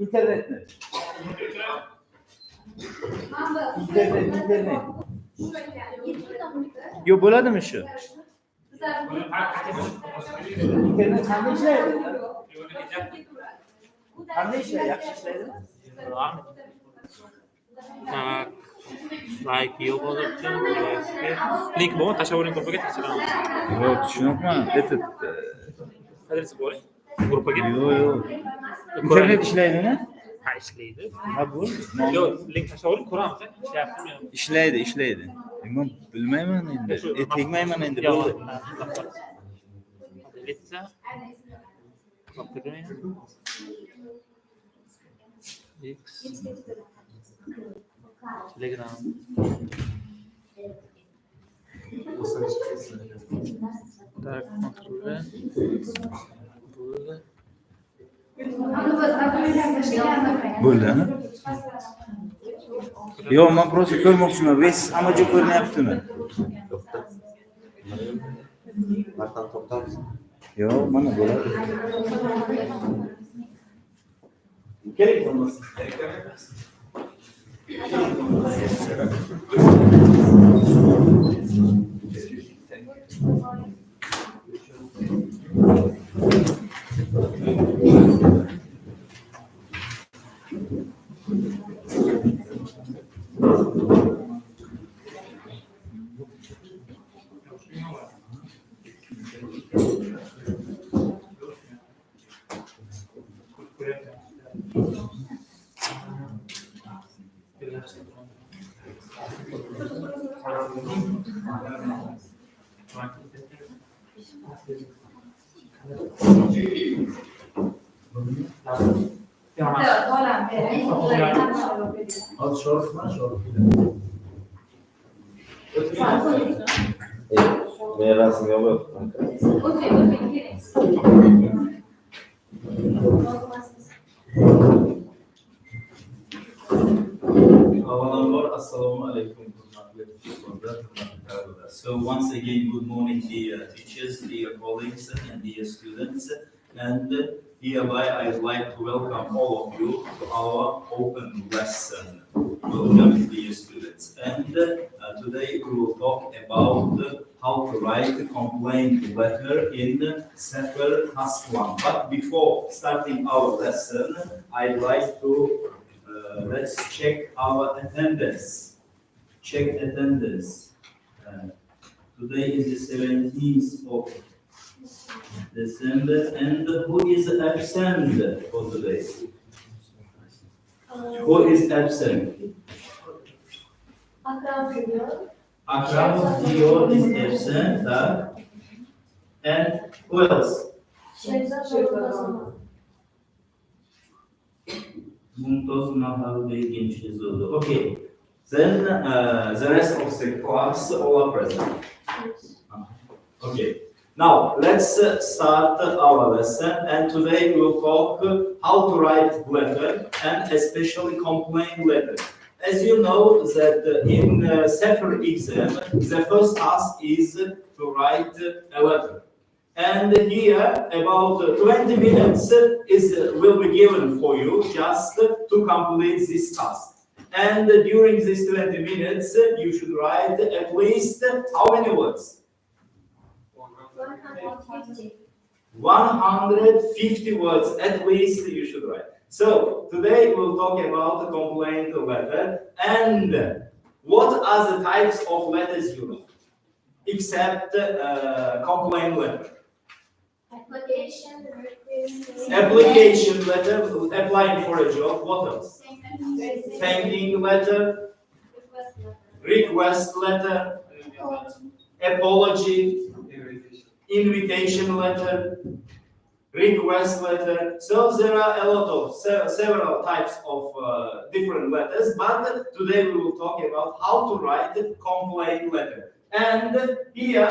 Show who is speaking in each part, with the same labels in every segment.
Speaker 1: İnternet. İnternet. Yo, bo'ladimi shu? İnternet qanday ishlaydi? Qanday ishlaydi? Yaxshi ishlaydimi?
Speaker 2: Tak, like yo'q uchun link bormi? Tashavvuring gruppaga tekshiraman.
Speaker 1: Yo'q, tushunmayman.
Speaker 2: Adresi qo'ying. Gruppaga.
Speaker 1: Yo'q. İnternet ishlaydimi?
Speaker 2: Ha, ishlaydi.
Speaker 1: Ha, bu.
Speaker 2: Yo'q, link tashavvuring ko'ramiz. Ishlayaptimi?
Speaker 1: İşleydi. Men bilmayman endi. Tegmayman endi. Bo'ldi.
Speaker 2: Etsa. X. Telegram. Так, kontrolü.
Speaker 1: Bo'ldi, ha? Yo'q, men просто ko'rmoqchiman. Ves amaja ko'rinyaptimi?
Speaker 3: Martdan to'xtamiz.
Speaker 1: Yo'q, mana bo'ladi. Kerak bo'lmasa.
Speaker 3: Merasım yok.
Speaker 4: So once again, good morning, dear teachers, dear colleagues, and dear students. And hereby I'd like to welcome all of you to our open lesson. Welcome, dear students. And today we will talk about how to write a complaint letter in Sefer Haslam. But before starting our lesson, I'd like to let's check our attendance. Check attendance. Today is the 17th of December, and who is absent for today? Who is absent? Akram Dior is absent, and who else? Mumtaz Mahal Bey Gençlizoğlu. Okay, then the rest of the class all are present. Okay. Now, let's start our lesson, and today we'll talk how to write letter, and especially complaint letter. As you know that in Sefer exam, the first task is to write a letter. And here, about 20 minutes will be given for you just to complete this task. And during these 20 minutes, you should write at least how many words? 150 words at least you should write. So today we'll talk about a complaint letter and what are the types of letters you know, except complaint letter. Application letter, applying for a job. What else? Thanking letter, request letter, apology, invitation letter, request letter. So there are a lot of several types of different letters, but today we will talk about how to write a complaint letter. And here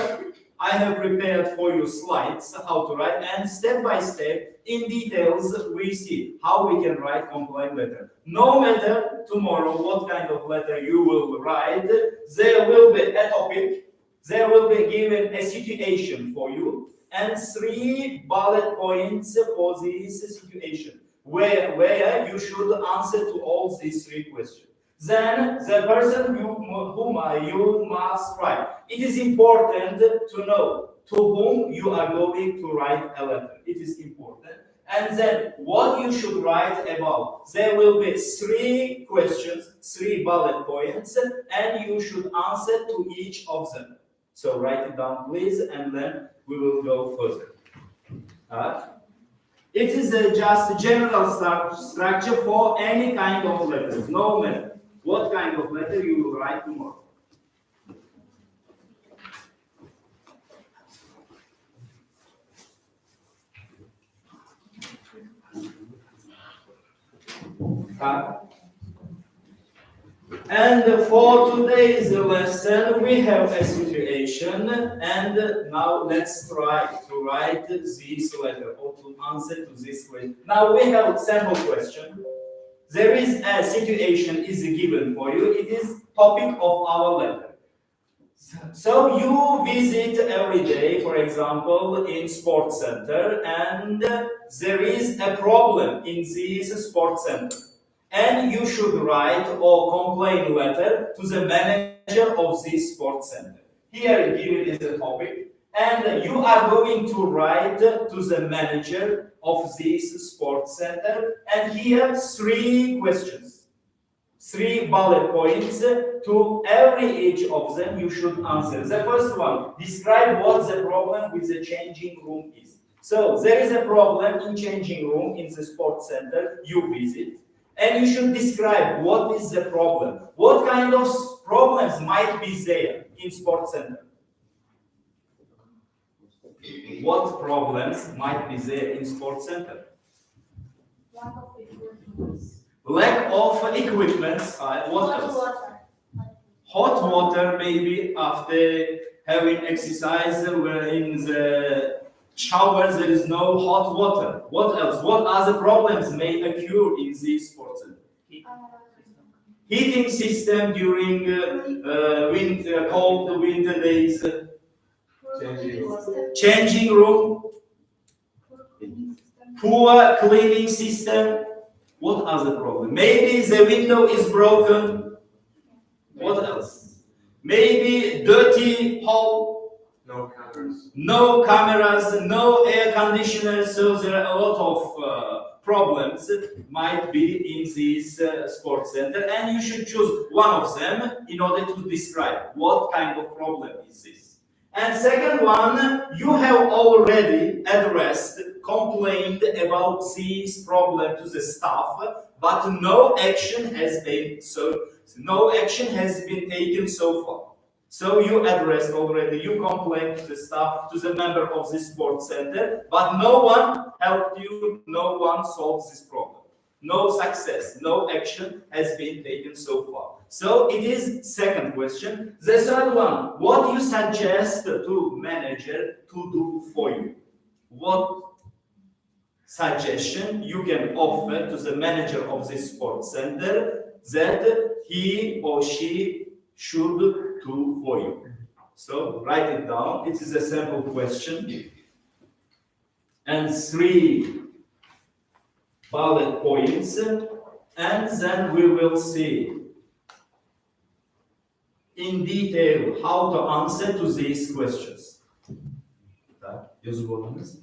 Speaker 4: I have prepared for you slides how to write, and step by step in details we see how we can write complaint letter. No matter tomorrow what kind of letter you will write, there will be a topic. There will be given a situation for you and 3 bullet points for this situation. where you should answer to all these three questions. Then the person whom you must write. It is important to know to whom you are going to write a letter. It is important. And then what you should write about. There will be three questions, three bullet points, and you should answer to each of them. So write it down, please, and then we will go further. It is just a general structure for any kind of letters, no matter what kind of letter you will write tomorrow. And for today's lesson, we have a situation, and now let's try to write this letter or to answer to this question. Now we have a sample question. There is a situation is given for you. It is topic of our letter. So you visit every day, for example, in sports center, and there is a problem in this sports center. And you should write or complain letter to the manager of this sports center. Here given is the topic, and you are going to write to the manager of this sports center, and here three questions, three bullet points. To every each of them you should answer. The first one, describe what the problem with the changing room is. So there is a problem in changing room in the sports center you visit. And you should describe what is the problem. What kind of problems might be there in sports center? What problems might be there in sports center?
Speaker 5: Lack of equipment.
Speaker 4: Lack of equipment. What else? Hot water, maybe after having exercise where in the shower there is no hot water. What else? What other problems may occur in this sports center? Heating system during cold winter days. Changing room. Poor cleaning system. What other problem? Maybe the window is broken. What else? Maybe dirty hall.
Speaker 3: No cameras.
Speaker 4: No cameras, no air conditioners, so there are a lot of problems might be in this sports center, and you should choose one of them in order to describe what kind of problem is this. And second one, you have already addressed, complained about this problem to the staff, but no action has been taken so far. So you addressed already, you complained to the staff, to the member of this sports center, but no one helped you, no one solved this problem. No success, no action has been taken so far. So it is second question. The third one, what you suggest to manager to do for you? What suggestion you can offer to the manager of this sports center that he or she should do for you? So write it down. It is a simple question. And three bullet points. And then we will see in detail how to answer to these questions. Tak, yazılı olanız.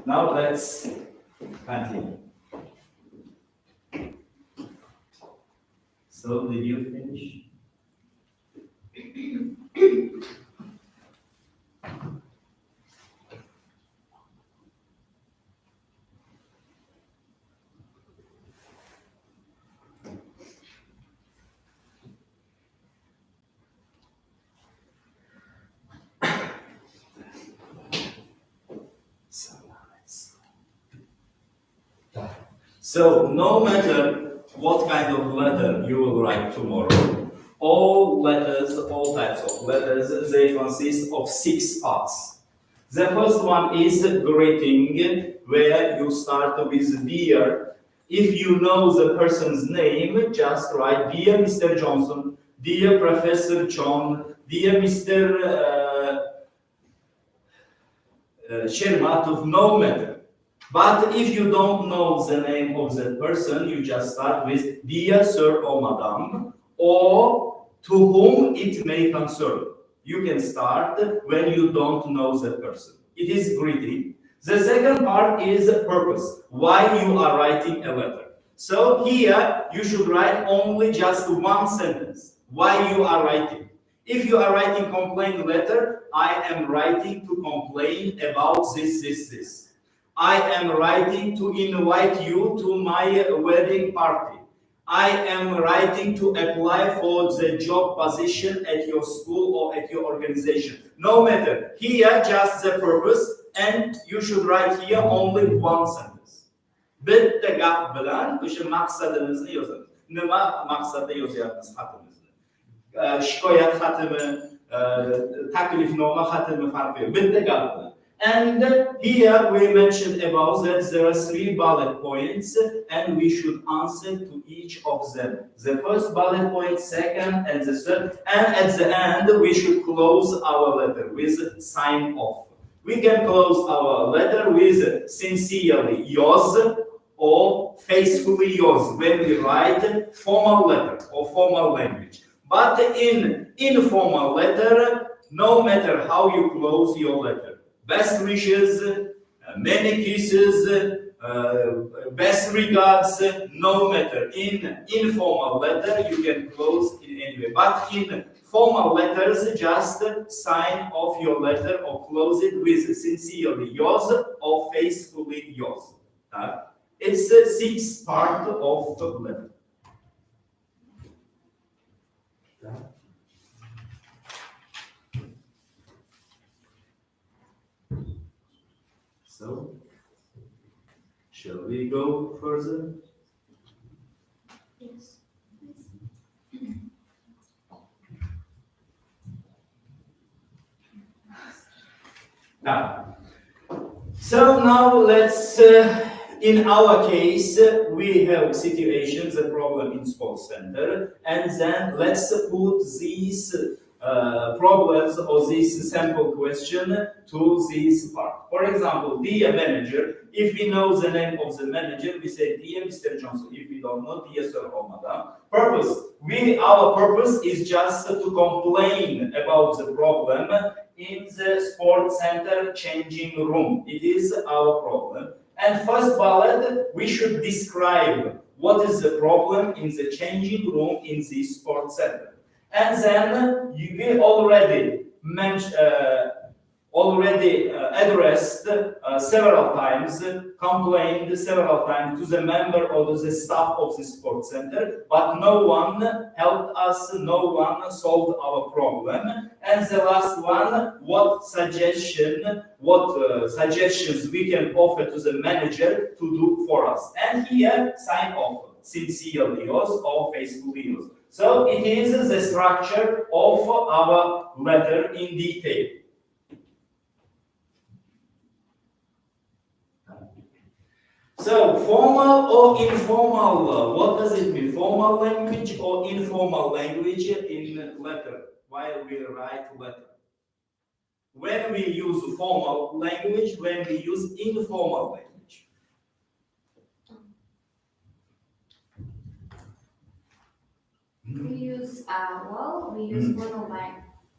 Speaker 4: Now let's continue. So did you finish? So no matter what kind of letter you will write tomorrow. All letters, all types of letters, they consist of 6 parts. The first one is greeting, where you start with dear. If you know the person's name, just write dear Mr. Johnson, dear Professor John, dear Mr. Shermatov, no matter. But if you don't know the name of that person, you just start with dear sir or madam, or to whom it may concern. You can start when you don't know that person. It is greeting. The second part is purpose, why you are writing a letter. So here you should write only just one sentence, why you are writing. If you are writing complaint letter, I am writing to complain about this. I am writing to invite you to my wedding party. I am writing to apply for the job position at your school or at your organization. No matter. Here just the purpose, and you should write here only one sentence. Bitta gap bilan o'sha maqsadimizni yozamiz. Nima maqsadda yozyapmiz xatimizni? Shikoyat xatimi, taklifnoma xatimi farqi yo'q. Bitta gap bilan. And here we mentioned about that there are 3 bullet points and we should answer to each of them. The first bullet point, second, and the third. And at the end, we should close our letter with sign off. We can close our letter with sincerely yours or faithfully yours when we write formal letter or formal language. But in informal letter, no matter how you close your letter, best wishes, many kisses, best regards, no matter. In informal letter, you can close in any way. But in formal letters, just sign off your letter or close it with sincerely yours or faithfully yours. It's a 6 part of the letter. So, shall we go further?
Speaker 5: Yes.
Speaker 4: So now let's, in our case, we have situations, a problem in sports center, and then let's put these problems or this sample question to this part. For example, dear manager, if we know the name of the manager, we say dear Mr. Johnson. If we don't know, dear sir or madam. Purpose, our purpose is just to complain about the problem in the sports center changing room. It is our problem. And first bullet, we should describe what is the problem in the changing room in the sports center. And then you will already addressed several times, complained several times to the member or to the staff of the sports center, but no one helped us, no one solved our problem. And the last one, what suggestions we can offer to the manager to do for us. And here, sign off, sincerely yours or faithfully yours. So it is the structure of our letter in detail. So formal or informal, what does it mean? Formal language or informal language in letter while we write letter? When we use formal language, when we use informal language.
Speaker 5: We use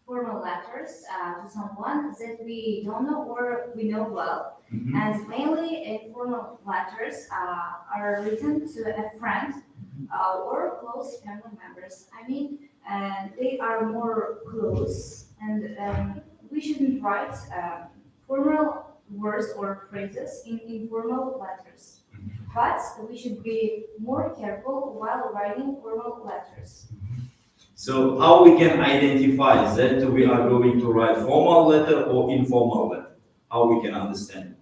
Speaker 5: formal letters to someone that we don't know or we know well.
Speaker 4: Mm-hmm.
Speaker 5: And mainly informal letters are written to a friend or close family members. I mean, they are more close, and we shouldn't write formal words or phrases in informal letters. But we should be more careful while writing formal letters.
Speaker 4: So how we can identify that we are going to write formal letter or informal letter? How we can understand it?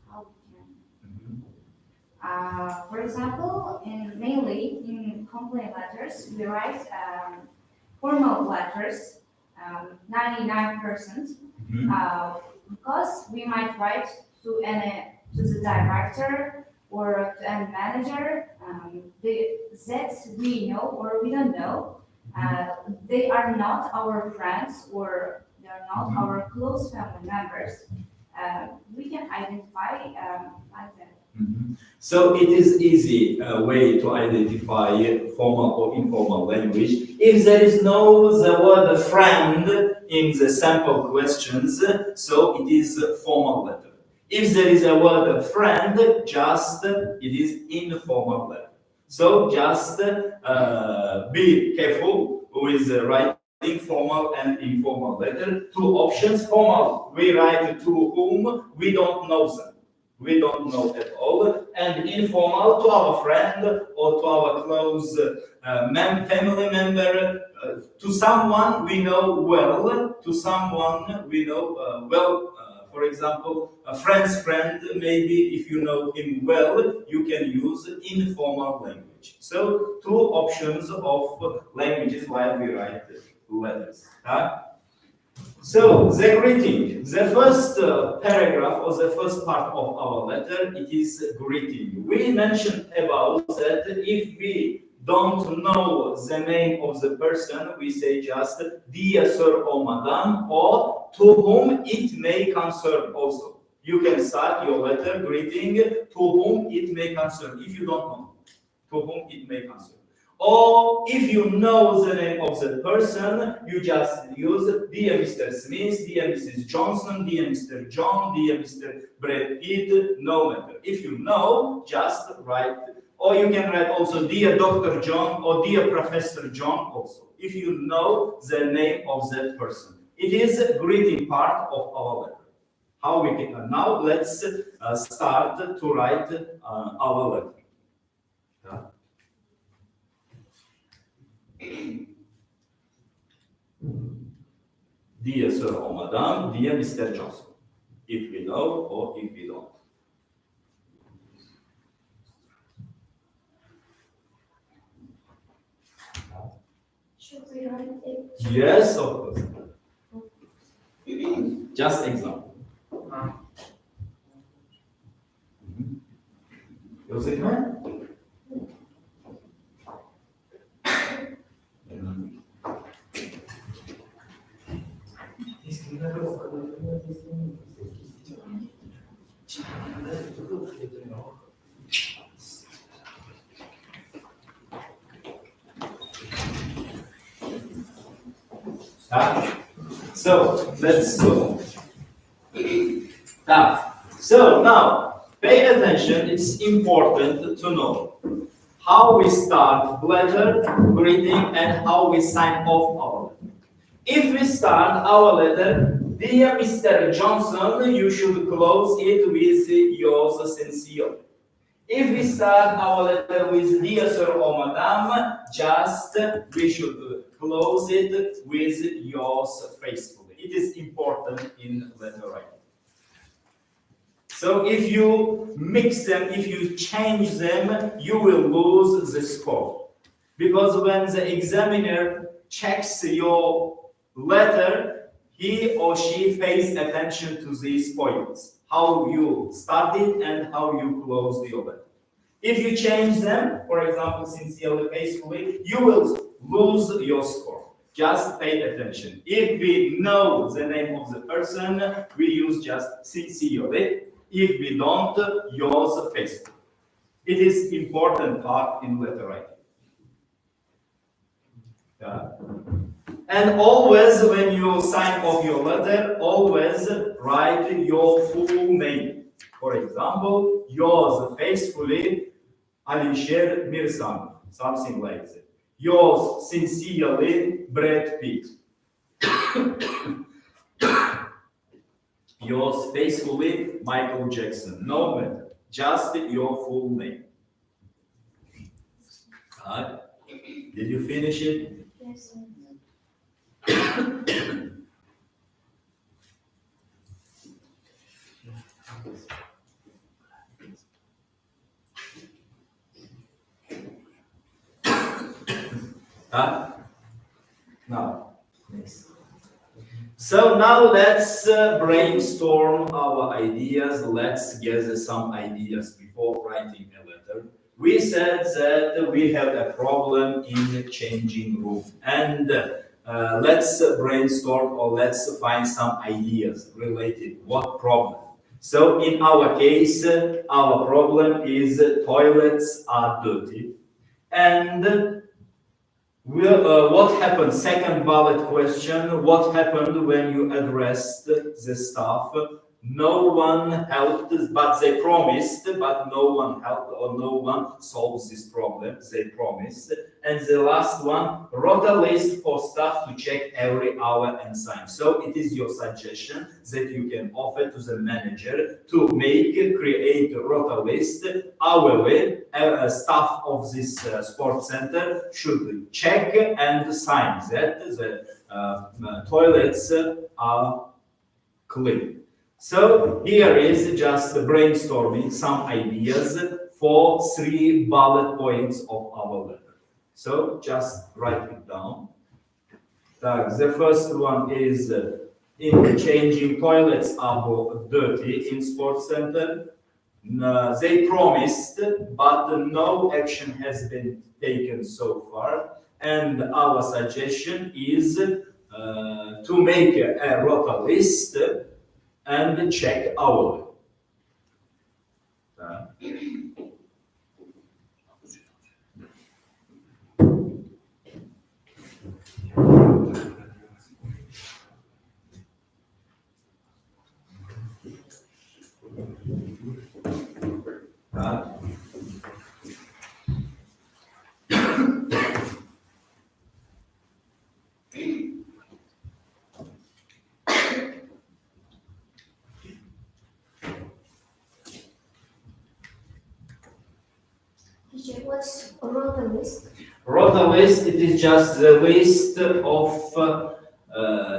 Speaker 5: How we can? For example, mainly in complaint letters, we write formal letters, 99%, because we might write to the director or to any manager, that we know or we don't know. They are not our friends or they are not our close family members. We can identify like that.
Speaker 4: So it is easy way to identify formal or informal language. If there is no the word friend in the sample questions, so it is a formal letter. If there is a word friend, just it is informal letter. So just be careful with writing formal and informal letter. Two options: formal, we write to whom we don't know them. We don't know at all, and informal to our friend or to our close family member, to someone we know well, to someone we know well. For example, a friend's friend, maybe if you know him well, you can use informal language. So two options of languages while we write letters. Huh? So, the greeting, the first paragraph or the first part of our letter, it is greeting. We mentioned about that if we don't know the name of the person, we say just dear sir or madam, or to whom it may concern also. You can start your letter greeting to whom it may concern, if you don't know to whom it may concern. Or if you know the name of the person, you just use dear Mr. Smith, dear Mrs. Johnson, dear Mr. John, dear Mr. Brad Pitt, no matter. If you know, just write. Or you can write also dear Dr. John or dear Professor John also, if you know the name of that person. It is a greeting part of our letter. How we can now let's start to write our letter. Dear Sir or Madam, dear Mr. Johnson, if we know or if we don't.
Speaker 5: Should we write it?
Speaker 4: Yes, of course. Just example. Joseph? So let's go. So now pay attention. It's important to know how we start letter, greeting, and how we sign off our letter. If we start our letter, dear Mr. Johnson, you should close it with yours sincerely. If we start our letter with dear sir or madam, just we should close it with yours faithfully. It is important in letter writing. So if you mix them, if you change them, you will lose the score. Because when the examiner checks your letter, he or she pays attention to these points. How you started and how you closed your letter. If you change them, for example, sincerely, faithfully, you will lose your score. Just pay attention. If we know the name of the person, we use just sincerely. If we don't, yours faithfully. It is important part in letter writing. Yeah. And always when you sign off your letter, always write your full name. For example, yours faithfully, Jamshed Mirzoyevning, something like that. Yours sincerely, Brad Pitt. Yours faithfully, Michael Jackson. No matter, just your full name. Did you finish it?
Speaker 5: Yes.
Speaker 4: Now, next. So now let's brainstorm our ideas. Let's gather some ideas before writing a letter. We said that we have a problem in the changing room, and let's brainstorm or let's find some ideas related. What problem? So in our case, our problem is toilets are dirty, and what happened? Second ballot question. What happened when you addressed the staff? No one helped, but they promised, but no one helped or no one solves this problem. They promised. And the last one, wrote a list for staff to check every hour and sign. So it is your suggestion that you can offer to the manager to create a rota list. Hourly, staff of this sports center should check and sign that the toilets are clean. So here is just brainstorming some ideas for 3 bullet points of our letter. So just write it down. The first one is in changing toilets are dirty in sports center. They promised, but no action has been taken so far. And our suggestion is to make a rota list and check hourly.
Speaker 5: What's a rota list?
Speaker 4: Rota list, it is just the list of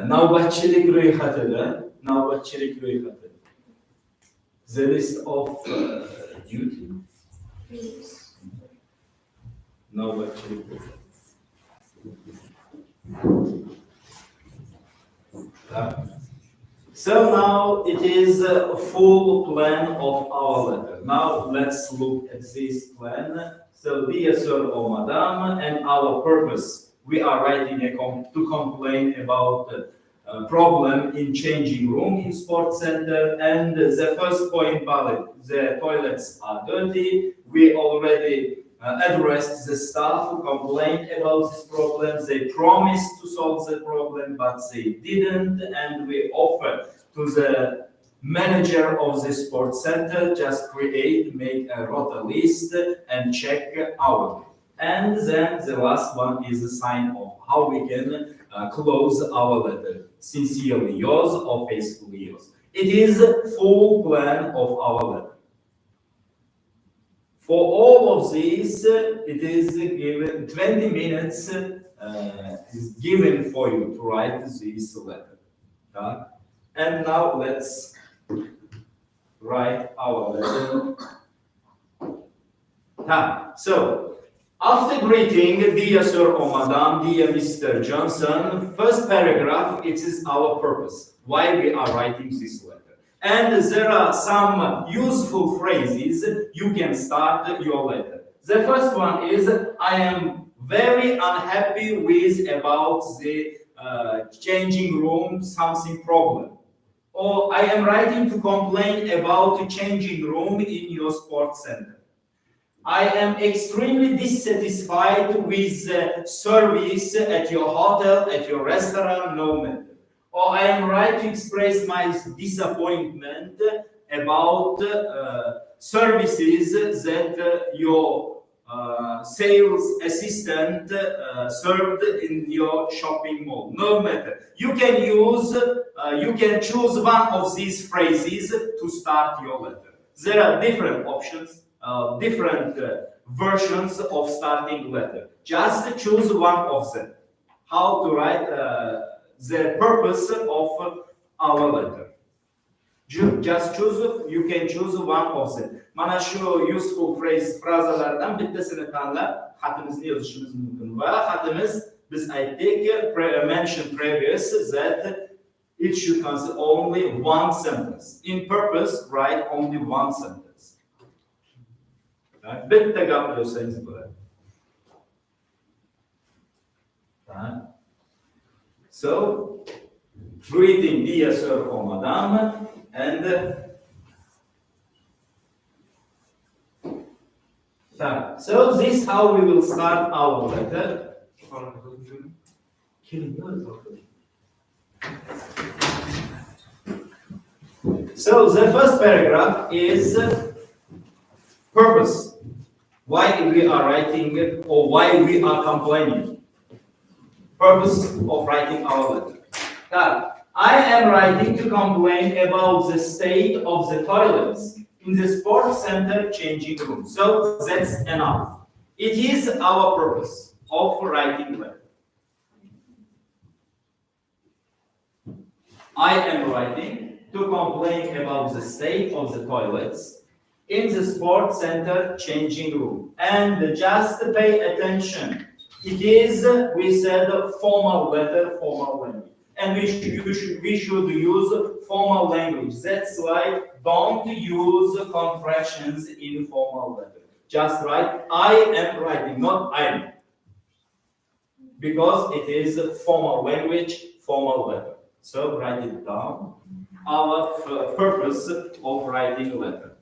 Speaker 4: navbatchilik ro'yxatida, the list of duty.
Speaker 5: Please.
Speaker 4: Navbatchilik. So now it is a full plan of our letter. Now let's look at this plan. So dear sir or madam, and our purpose, we are writing to complain about a problem in changing room in sports center, and the first point valid, the toilets are dirty. We already addressed the staff who complained about this problem. They promised to solve the problem, but they didn't, and we offered to the manager of the sports center just make a rota list and check hourly. And then the last one is a sign of how we can close our letter. Sincerely yours or faithfully yours. It is a full plan of our letter. For all of these, it is given 20 minutes is given for you to write this letter. And now let's write our letter. So, after greeting, dear sir or madam, dear Mr. Johnson, first paragraph, it is our purpose, why we are writing this letter. And there are some useful phrases you can start your letter. The first one is, I am very unhappy with about the changing room, something problem. Or I am writing to complain about the changing room in your sports center. I am extremely dissatisfied with the service at your hotel, at your restaurant, no matter. Or I am right to express my disappointment about services that your sales assistant served in your shopping mall. No matter. You can choose one of these phrases to start your letter. There are different options, different versions of starting letter. Just choose one of them. How to write the purpose of our letter. Just choose, you can choose one of them. Mana shu useful frazalardan bittasini tanlab xatimizni yozishimiz mumkin. Va xatimiz biz aytdik, mentioned previous that it should consist only one sentence. In purpose, write only one sentence. Bitta gap yozsangiz bo'ladi. So, greeting dear sir or madam, and so this how we will start our letter. So the first paragraph is purpose. Why we are writing or why we are complaining. Purpose of writing our letter. I am writing to complain about the state of the toilets in the sports center changing room. So that's enough. It is our purpose of writing letter. I am writing to complain about the state of the toilets in the sports center changing room. And just pay attention. It is, we said, formal letter, formal language. And we should use formal language. That's why don't use contractions in formal letter. Just write, I am writing, not I am. Because it is formal language, formal letter. So write it down. Our purpose of writing letter.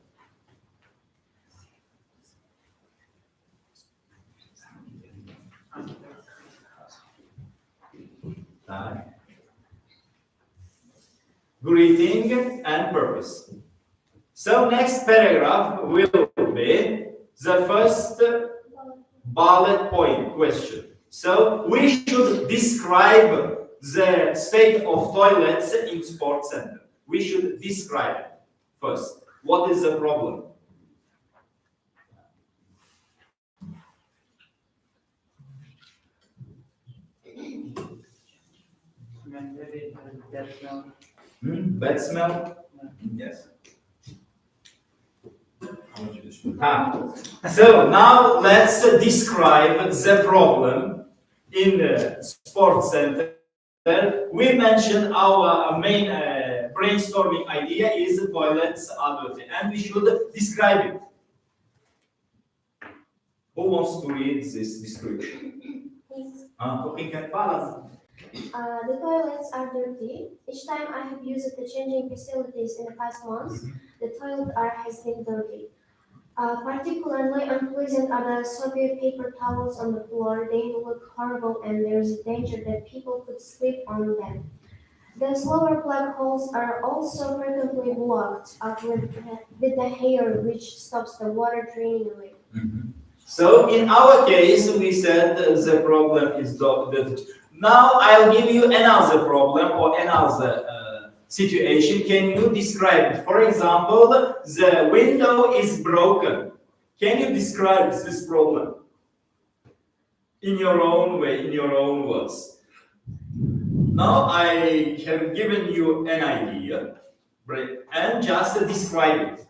Speaker 4: Greeting and purpose. So next paragraph will be the first bullet point question. So we should describe the state of toilets in sports center. We should describe it first. What is the problem? Bad smell? Yes. So now let's describe the problem in the sports center. We mentioned our main brainstorming idea is toilets are dirty, and we should describe it. Who wants to read this description?
Speaker 6: The toilets are dirty. Each time I have used the changing facilities in the past months, the toilet has been dirty. Particularly unpleasant are the soapy paper towels on the floor. They look horrible and there's a danger that people could slip on them. The slower plug holes are also frequently blocked up with the hair, which stops the water draining away.
Speaker 4: So in our case, we said the problem is that. Now I'll give you another problem or another situation. Can you describe it? For example, the window is broken. Can you describe this problem in your own way, in your own words? Now I have given you an idea, right? And just describe it.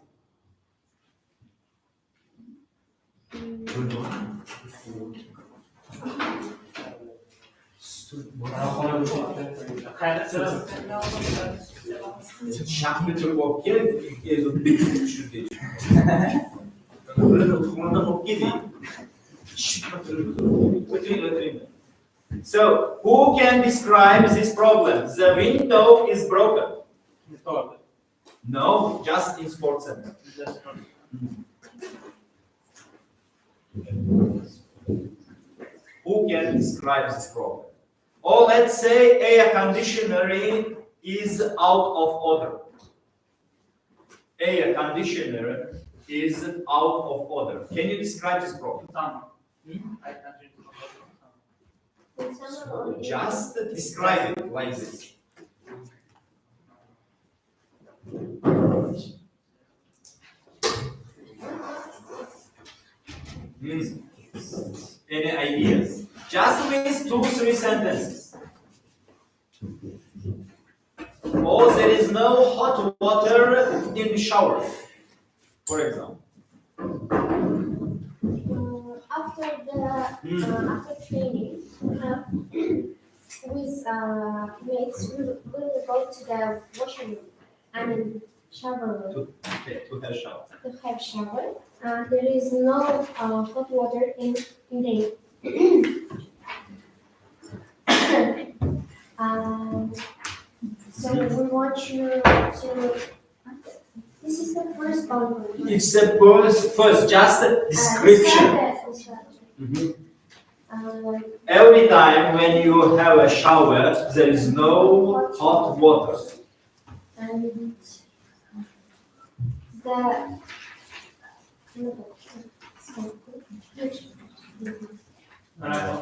Speaker 4: So, who can describe this problem? The window is broken. No, just in sports center. Who can describe this problem? Or let's say air conditioner is out of order. Air conditioner is out of order. Can you describe this problem? Just describe it like this. Any ideas? Just with 2-3 sentences. or there is no hot water in the shower, for example.
Speaker 6: After after training, with mates, we will go to the washing room. I mean, shower room
Speaker 4: To have shower.
Speaker 6: to have shower. There is no hot water in there. So we want you to. This is the first one.
Speaker 4: It's the first just a description. Mhm. Every time when you have a shower, there is no hot water.
Speaker 6: And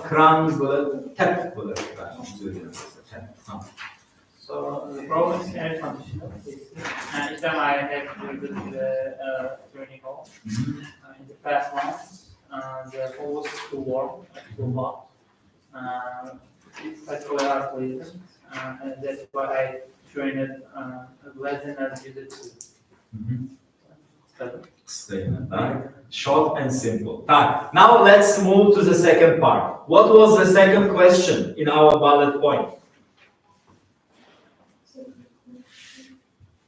Speaker 4: Kran böyle tap böyle. Ben söylüyorum. Tap.
Speaker 2: So the problem is air conditioner. Each time I have to visit the training hall, in the past months, the hall was too warm, too hot. It's actually hard to listen, and that's why I train it less than I use it to.
Speaker 4: Statement, tak? Short and simple. Tak. Now let's move to the second part. What was the second question in our bullet point?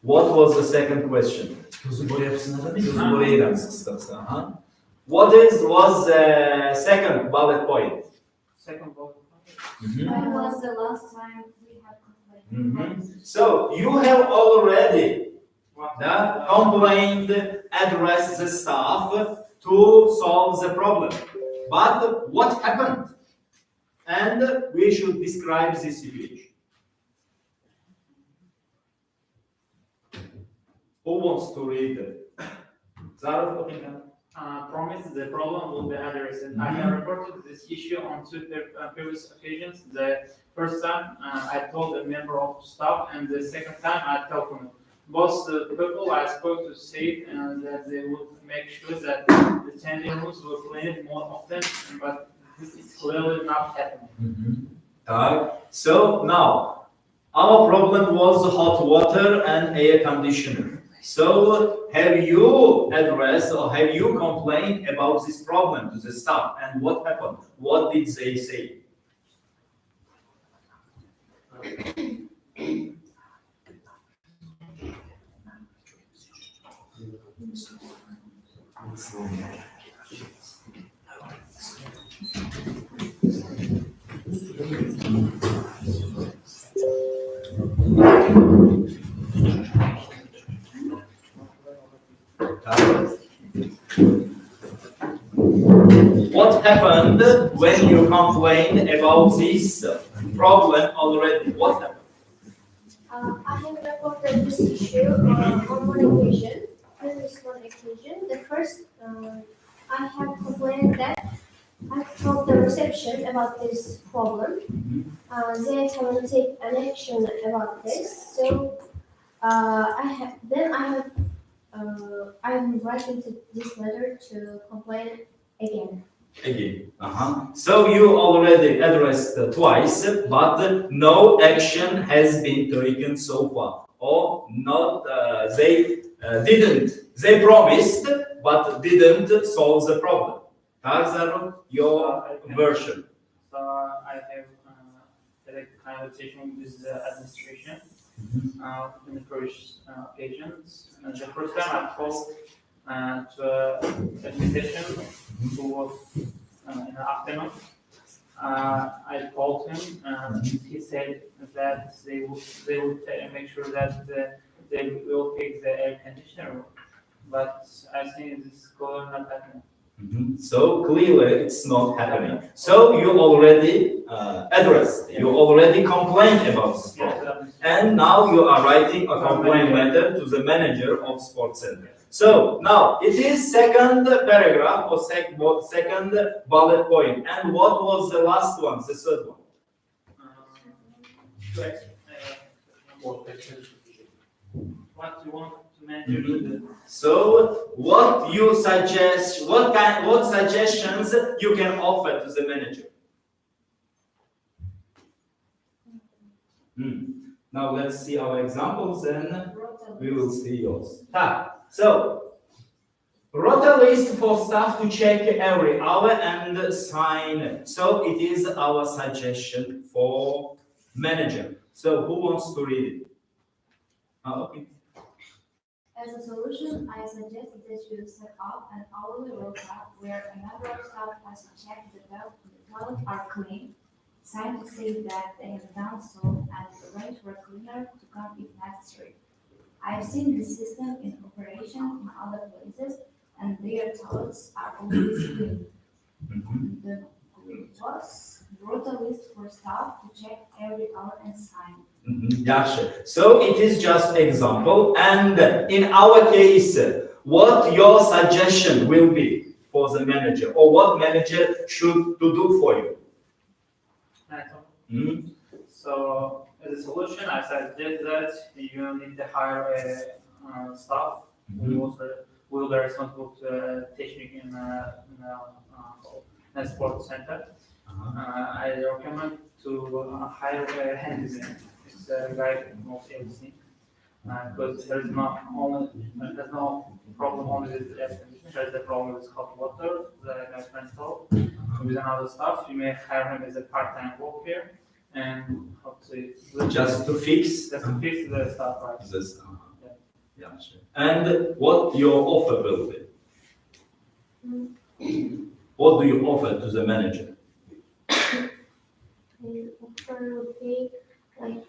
Speaker 4: What was the second question? What was the second bullet point?
Speaker 2: Second bullet.
Speaker 5: When was the last time we had complained?
Speaker 4: So you have already complained, addressed the staff to solve the problem. But what happened? And we should describe this situation. Who wants to read it? Zarif?
Speaker 2: Promise the problem will be addressed. I have reported this issue on two previous occasions. The first time I told a member of staff, and the second time I told him. Both the people I spoke to said that they would make sure that the changing rooms were cleaned more often, but this is clearly not happening.
Speaker 4: So now, our problem was hot water and air conditioner. So have you addressed or have you complained about this problem to the staff? And what happened? What did they say? What happened when you complained about this problem already? What happened?
Speaker 6: I have reported this issue on one occasion. The first, I have complained that I told the reception about this problem. They haven't taken an action about this. So I'm writing this letter to complain again. So you already addressed twice, but no action has been taken so far, or not. They promised, but didn't solve the problem. Tarzan, your version.
Speaker 2: So I have had a conversation with the administration in the previous occasions. The first time I called to administration who was in the afternoon. I called him and he said that they would make sure that they will fix the air conditioner. But I think this is clearly not happening.
Speaker 4: So clearly it's not happening. So you already addressed, you already complained about this problem. And now you are writing a complaint letter to the manager of sports center. So now it is second paragraph or second bullet point. And what was the last one, the third one?
Speaker 2: What you want to manager
Speaker 4: So what you suggest, what suggestions you can offer to the manager? Now let's see our examples and
Speaker 5: Rota
Speaker 4: we will see yours. So, rota list for staff to check every hour and sign. So it is our suggestion for manager. So who wants to read it? Okay.
Speaker 5: As a solution, I suggest that you set up an hourly rota where a member of staff has to check the toilets are clean, sign to say that they have done so, and arrange for a cleaner to come if necessary. I've seen this system in operation in other places, and their toilets are always clean. The rota list for staff to check every hour and sign.
Speaker 4: Yeah, sure. So it is just example, and in our case, what your suggestion will be for the manager, or what manager should to do for you?
Speaker 2: So as a solution, I suggest that you need to hire a staff who also will be responsible to teaching in a sports center. I recommend to hire a handyman. It's a guy who knows everything. Because there's no problem only with air conditioning, there's a problem with hot water that I can solve. With another staff, you may hire him as a part-time work here and
Speaker 4: Just to fix
Speaker 2: the stuff, right?
Speaker 4: this. Yeah, sure. And what your offer will be? What do you offer to the manager?
Speaker 6: The offer would be like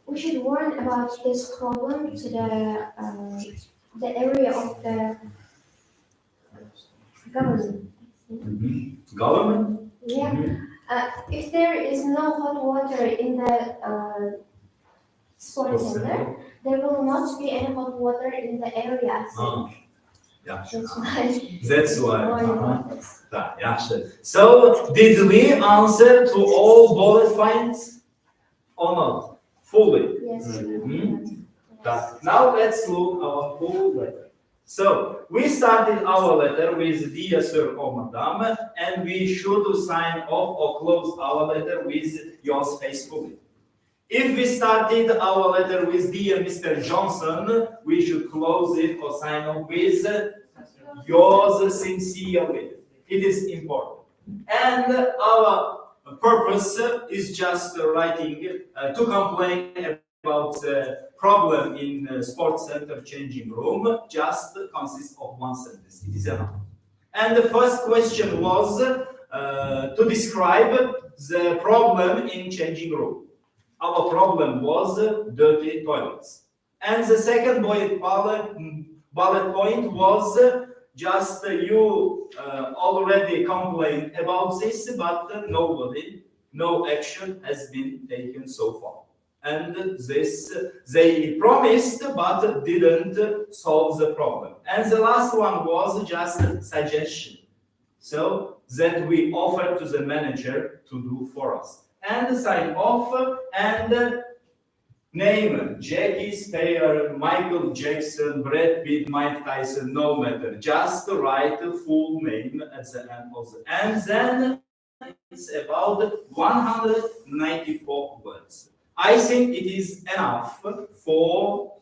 Speaker 6: we should warn about this problem to the area of the government.
Speaker 4: Government?
Speaker 6: Yeah. If there is no hot water in the sports center, there will not be any hot water in the area.
Speaker 4: Yeah,
Speaker 6: That's why.
Speaker 4: That's why. Yeah, sure. So, did we answer to all bullet points or not? Fully?
Speaker 6: Yes.
Speaker 4: Now let's look our whole letter. So, we started our letter with dear sir or madam, and we should sign off or close our letter with yours faithfully. If we started our letter with dear Mr. Johnson, we should close it or sign off with yours sincerely. It is important. And our purpose is just writing to complain about the problem in sports center changing room, just consists of one sentence. It is enough. And the first question was to describe the problem in changing room. Our problem was dirty toilets. And the second bullet point was just you already complained about this, but no action has been taken so far. And this they promised but didn't solve the problem. And the last one was just a suggestion. So that we offer to the manager to do for us. And sign off and name Jackie Speyer, Michael Jackson, Brad Pitt, Mike Tyson, no matter. Just write the full name at the end of the. And then it's about 194 words. I think it is enough for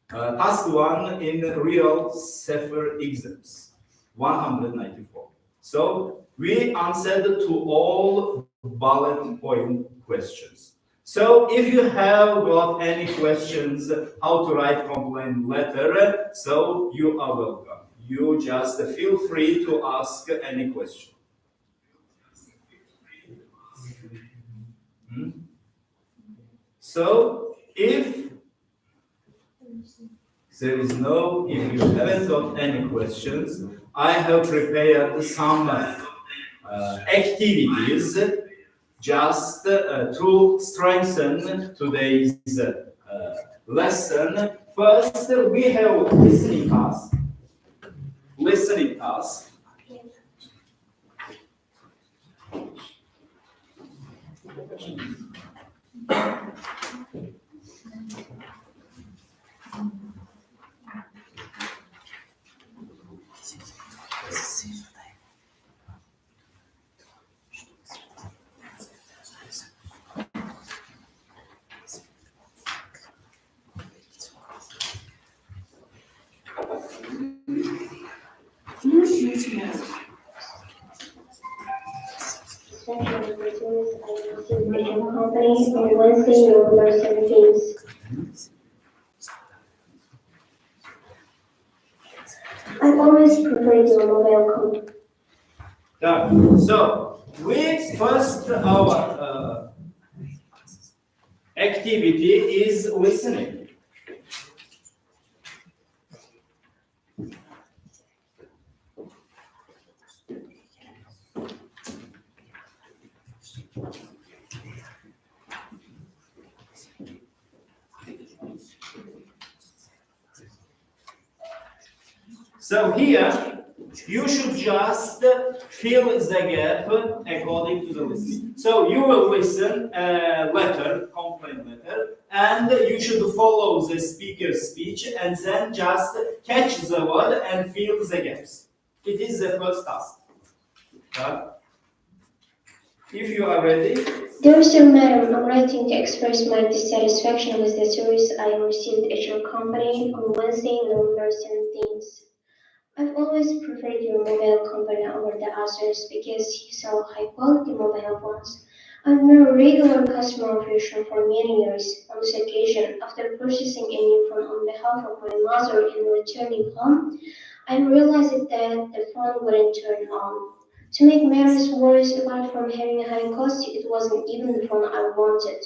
Speaker 4: task 1 in real Sefer exams. 194. So we answered to all bullet point questions. So if you have got any questions how to write complaint letter, so you are welcome. You just feel free to ask any question. So if there is if you haven't got any questions, I have prepared some activities just to strengthen today's lesson. First, we have listening task.
Speaker 6: series I received at your company on Wednesday, November 17th. I've always preferred your mobile company.
Speaker 4: Done. So, with first our activity is listening. So here, you should just fill the gap according to the listening. So you will listen a letter, complaint letter, and you should follow the speaker's speech and then just catch the word and fill the gaps. It is the first task. If you are ready.
Speaker 6: Dear Sir, Madam, I'm writing to express my dissatisfaction with the service I received at your company on Wednesday, November 17th. I've always preferred your mobile company over the others because you sell high-quality mobile phones. I've been a regular customer of yours for many years. On this occasion, after purchasing a new phone on behalf of my mother and returning home, I realized that the phone wouldn't turn on. To make matters worse, apart from having a high cost, it wasn't even the phone I wanted.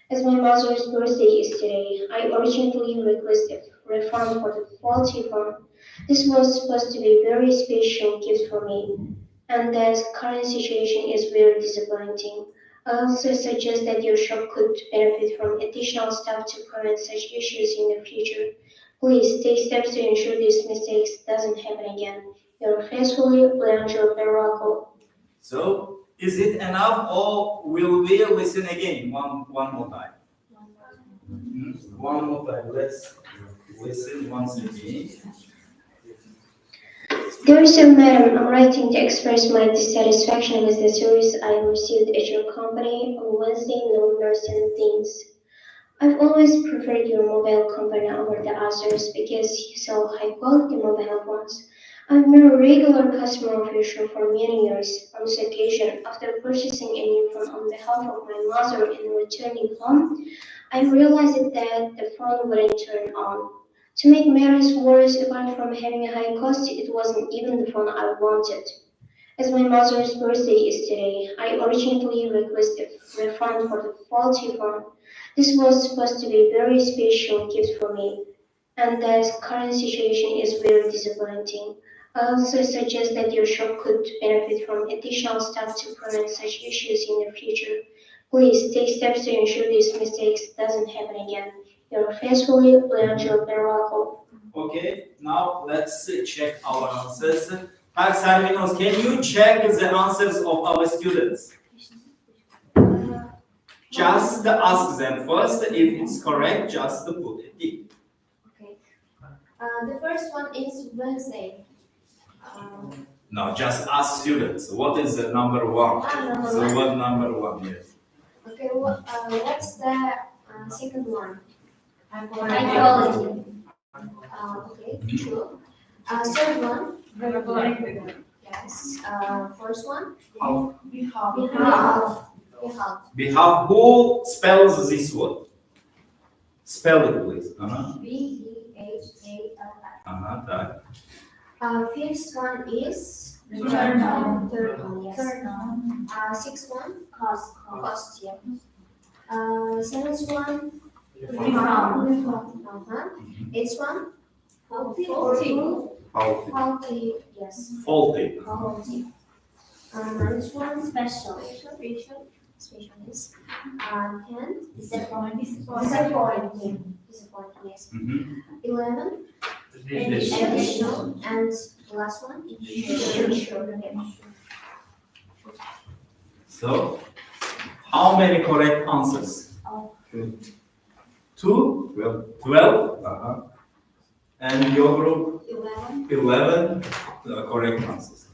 Speaker 6: As my mother's birthday is today, I urgently request a refund for the faulty phone. This was supposed to be a very special gift for me, and the current situation is very disappointing. I also suggest that your shop could benefit from additional staff to prevent such issues in the future. Please take steps to ensure these mistakes doesn't happen again. Your faithfully, Leandro Barraco.
Speaker 4: So, is it enough or will we listen again one more time? One more time. Let's listen once again.
Speaker 6: Dear Sir, Madam, I'm writing to express my dissatisfaction with the service I received at your company on Wednesday, November 17th. I've always preferred your mobile company over the others because you sell high-quality mobile phones. I've been a regular customer of yours for many years. On this occasion, after purchasing a new phone on behalf of my mother and returning home, I realized that the phone wouldn't turn on. To make matters worse, apart from having a high cost, it wasn't even the phone I wanted. As my mother's birthday is today, I urgently request a refund for the faulty phone. This was supposed to be a very special gift for me, and the current situation is very disappointing. I also suggest that your shop could benefit from additional staff to prevent such issues in the future. Please take steps to ensure these mistakes doesn't happen again. Your faithfully, Leandro Barraco.
Speaker 4: Okay, now let's check our answers. Sarvinos, can you check the answers of our students? Just ask them first. If it's correct, just put it in.
Speaker 5: Okay. The first one is Wednesday.
Speaker 4: No, just ask students. What is the number one?
Speaker 5: Number
Speaker 4: So
Speaker 5: one.
Speaker 4: what number one? Yes.
Speaker 5: Okay, what's the second one?
Speaker 6: High
Speaker 5: quality. Okay, true. Third one. Yes. First one. Behalf.
Speaker 4: Behalf. Who spells this word? Spell it, please.
Speaker 5: Behal.
Speaker 4: Tak.
Speaker 5: Fifth one is
Speaker 6: Turn on.
Speaker 5: Third one, yes.
Speaker 6: Turn on.
Speaker 5: Sixth one.
Speaker 6: Cost.
Speaker 5: Yeah. Seventh one. Eighth one. Faulty. Yes.
Speaker 4: Faulty.
Speaker 5: Faulty. Ninth one. Special. Yes. Tenth. Disappointing. Yes. 11. Additional. And the last one.
Speaker 4: So, how many correct answers? Two? 12? And your group? 11 correct answers.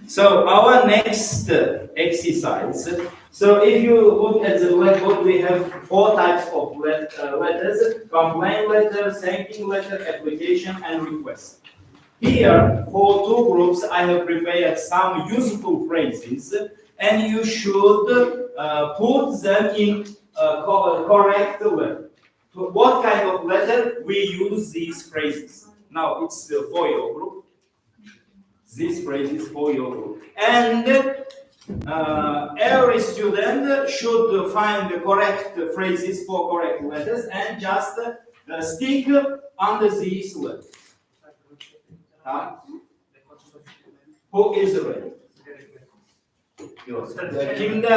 Speaker 4: So our next exercise So if you look at the blackboard, we have 4 types of letters: complaint letter, thanking letter, application, and request. Here, for 2 groups, I have prepared some useful phrases, and you should put them in correct letter. What kind of letter we use these phrases? Now it's for your group. This phrase is for your group, and every student should find the correct phrases for correct letters and just stick under these letters. Who is ready? Kimde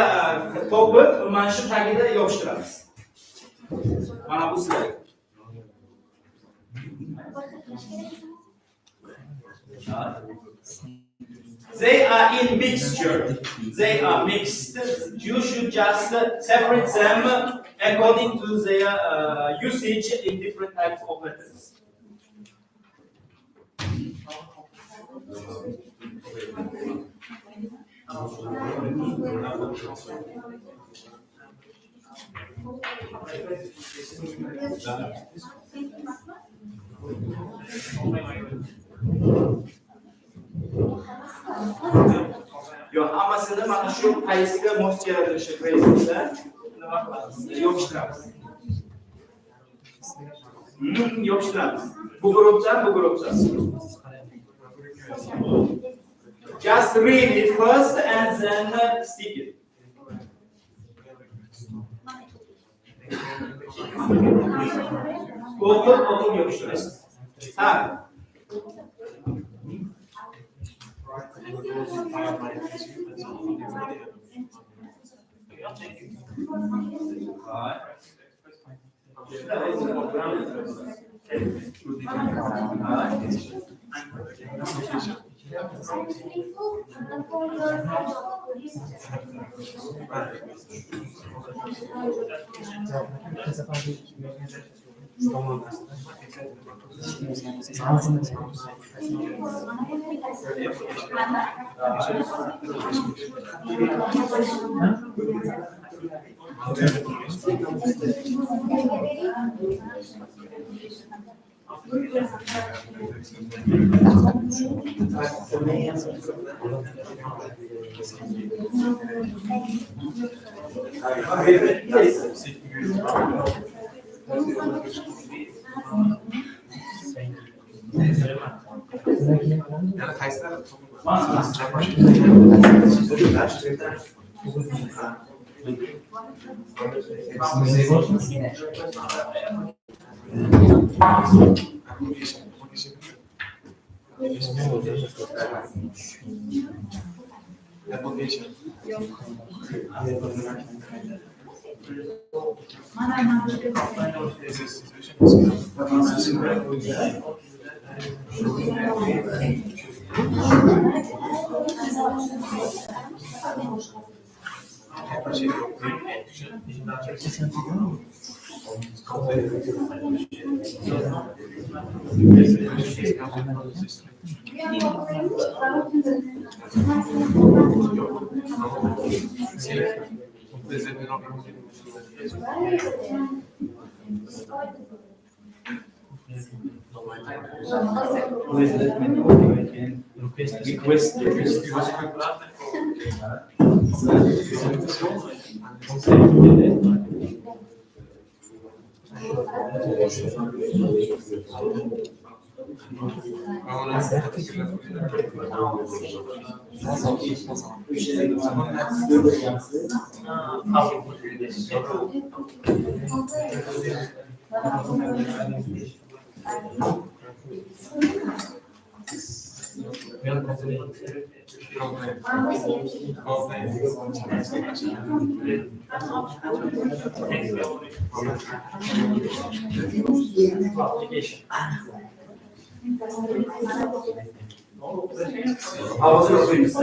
Speaker 4: topu manşı tagida yapıştırırız. Bana bu slide. They are in mixture. They are mixed. You should just separate them according to their usage in different types of letters. Yo, hamasını mana şu qaysiga mos keladi o'sha phrasesda nima qilamiz? Yopishtiramiz. Yopishtiramiz. Bu grupdan. Just read it first and then stick it. Otup yapıştırırız. Ha. Please let me know if I can request How was your face?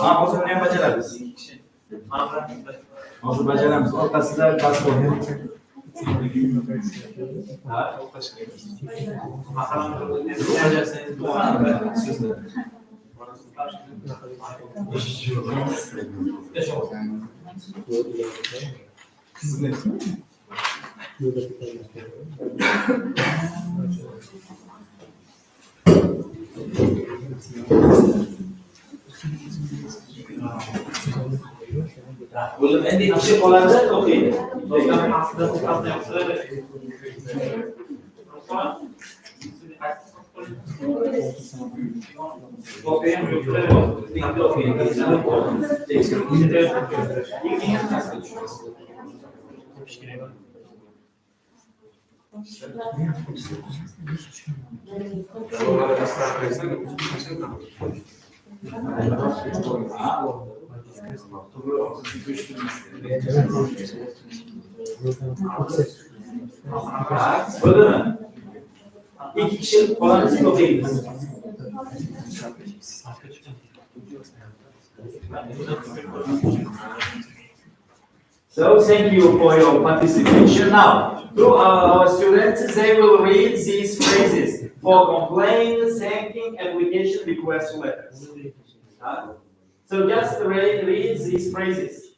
Speaker 4: Mavzu ne yapacağız? Mavzu bacaramız. Ortasında kas koyuyor. Belum nanti asyik olacak okey. Öyle mi? İki kişi falan için okeyiz. So thank you for your participation. Now, to our students, they will read these phrases for complaint, thanking, application, request letters. So just read these phrases.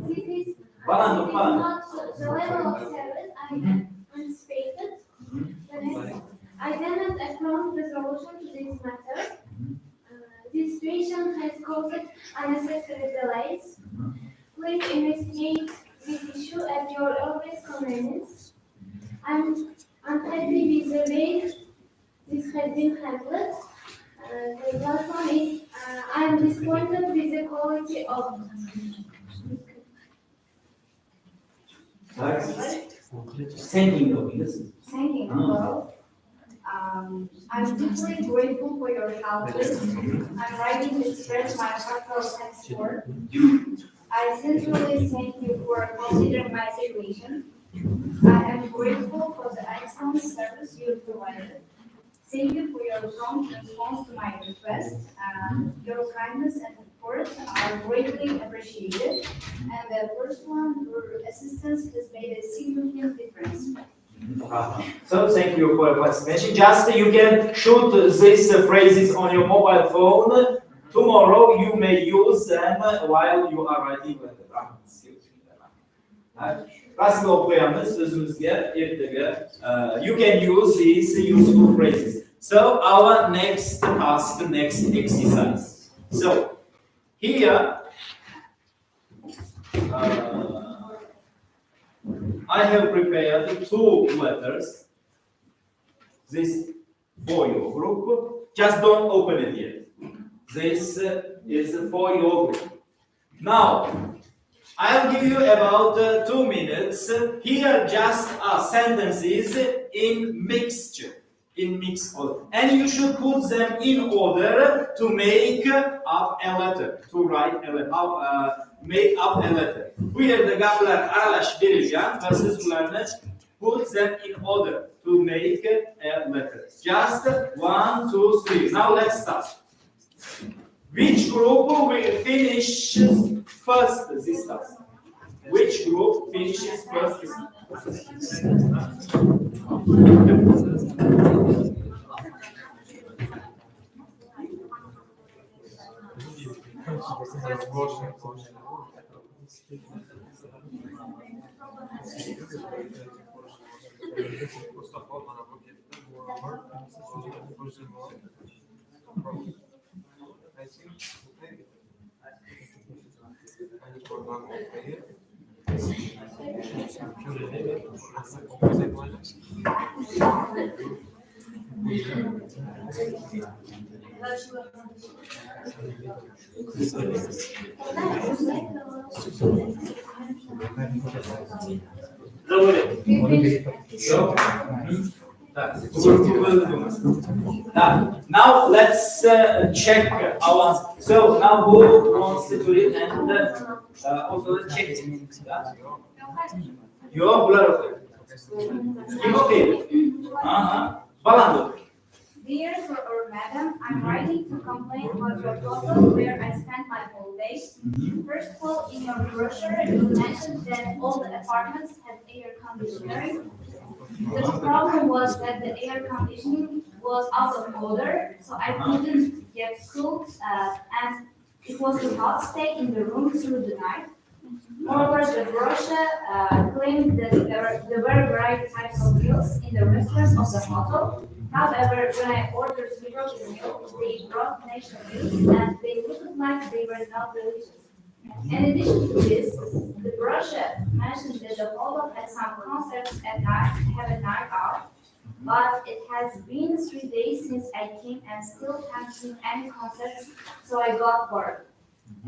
Speaker 6: This is
Speaker 4: Falan, falan.
Speaker 6: not the level of service I anticipated. The next, I cannot approve resolution to this matter. This situation has caused unnecessary delays. Please investigate this issue at your earliest convenience. I'm unhappy with the way this has been handled. The last one is I'm disappointed with the quality of.
Speaker 4: Thanking okuyunuz.
Speaker 5: Thanking. Well, I'm deeply grateful for your help. I'm writing to express my heartfelt thanks for. I sincerely thank you for considering my situation. I am grateful for the excellent service you provided. Thank you for your prompt response to my request. Your kindness and support are greatly appreciated. And the first one, your assistance has made a significant difference.
Speaker 4: So thank you for your participation. Just you can shoot these phrases on your mobile phone. Tomorrow you may use them while you are writing letter. Rastgele okuyamız özümüzge ertege. You can use these useful phrases. So our next task, next exercise. So here I have prepared two letters. This for your group. Just don't open it yet. This is for your group. Now, I'll give you about 2 minutes. Here, just sentences in mixture, in mix order, and you should put them in order to make up a letter, to write a letter, make up a letter. Bu yerde gaplar aralashtirilgan va siz ularni put them in order to make a letter. Just 1, 2, 3. Now let's start. Which group will finish first this task? Which group finishes first this task? Now let's check our. So now who wants to read and also check it? Yok, bular okuyor. Kim okuyor? Aha. Falan.
Speaker 5: Dear sir or madam, I'm writing to complain about your proposal where I spent my whole day. First of all, in your brochure, you mentioned that all the apartments had air conditioning. The problem was that the air conditioning was out of order, so I couldn't get cooled, and it was too hot to stay in the room through the night. Moreover, the brochure claimed that there were variety types of meals in the restaurants of the hotel. However, when I ordered European meal, they brought national meals and they looked like they were not delicious. In addition to this, the brochure mentioned that the hotel had some concerts at night, have a night out, but it has been 3 days since I came and still haven't seen any concerts, so I got bored.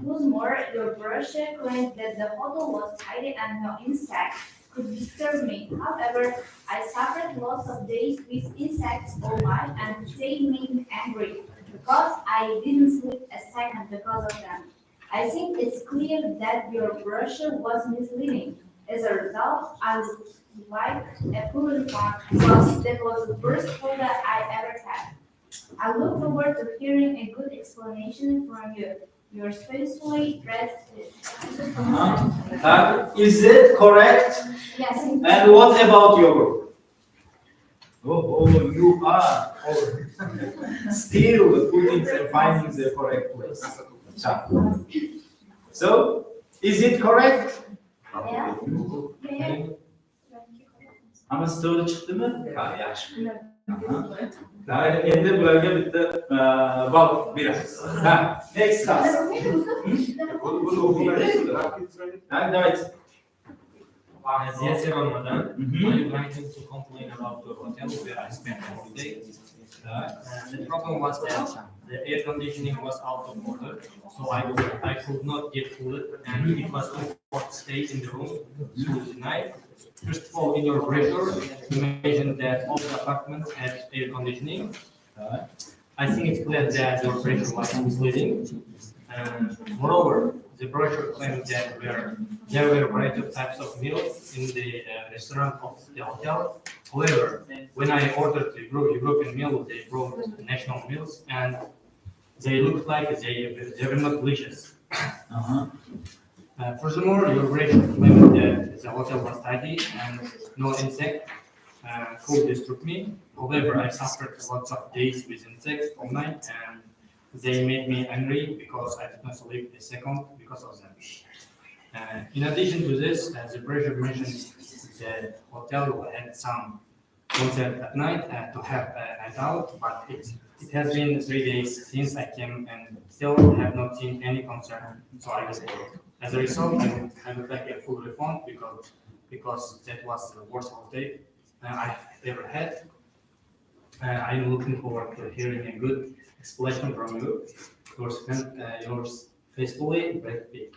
Speaker 5: What's more, your brochure claimed that the hotel was tidy and no insect could disturb me. However, I suffered lots of days with insects all night and they made me angry because I didn't sleep a second because of them. I think it's clear that your brochure was misleading. As a result, I would like a full refund because that was the worst folder I ever had. I look forward to hearing a good explanation from you. Yours faithfully, Red.
Speaker 4: Is it correct?
Speaker 5: Yes.
Speaker 4: And what about your group? Oh, you are still putting and finding the correct place. So, is it correct?
Speaker 5: Yeah.
Speaker 4: Ama story çıktı mı? Ha, yaxshi. Daha endi bularga bitta bab beramiz. Ha, next class. Ha, давайте.
Speaker 7: Yes, Ramadan. I'm writing to complain about the hotel where I spent the holiday. The problem was that the air conditioning was out of order, so I could not get cooled, and it was too hot to stay in the room through the night. First of all, in your brochure, you mentioned that all the apartments had air conditioning. I think it's clear that your brochure was misleading. Moreover, the brochure claimed that there were a variety of types of meals in the restaurant of the hotel. However, when I ordered the European meal, they brought national meals, and they looked like they were not delicious. Furthermore, your brochure claimed that the hotel was tidy and no insect could disturb me. However, I suffered lots of days with insects all night, and they made me angry because I did not sleep a second because of them. In addition to this, the brochure mentioned the hotel had some concert at night to have a night out, but it has been 3 days since I came and still have not seen any concert, so I was bored. As a result, I would like a full refund because that was the worst holiday I've ever had. I'm looking forward to hearing a good explanation from you. Yours faithfully, Brad Pitt.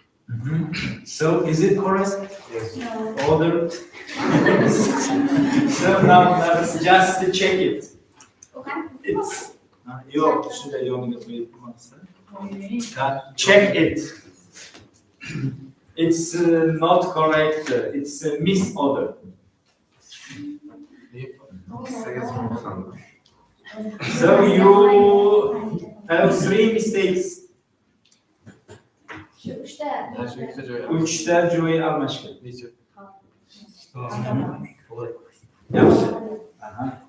Speaker 4: So, is it correct?
Speaker 5: Yes. No.
Speaker 4: Order. So now let's just check it.
Speaker 5: Okay.
Speaker 4: It's yok, şurada yolunu check it. It's not correct. It's a misorder. So you have 3 mistakes. Üçte joy almıştı. Yaxshi. Aha.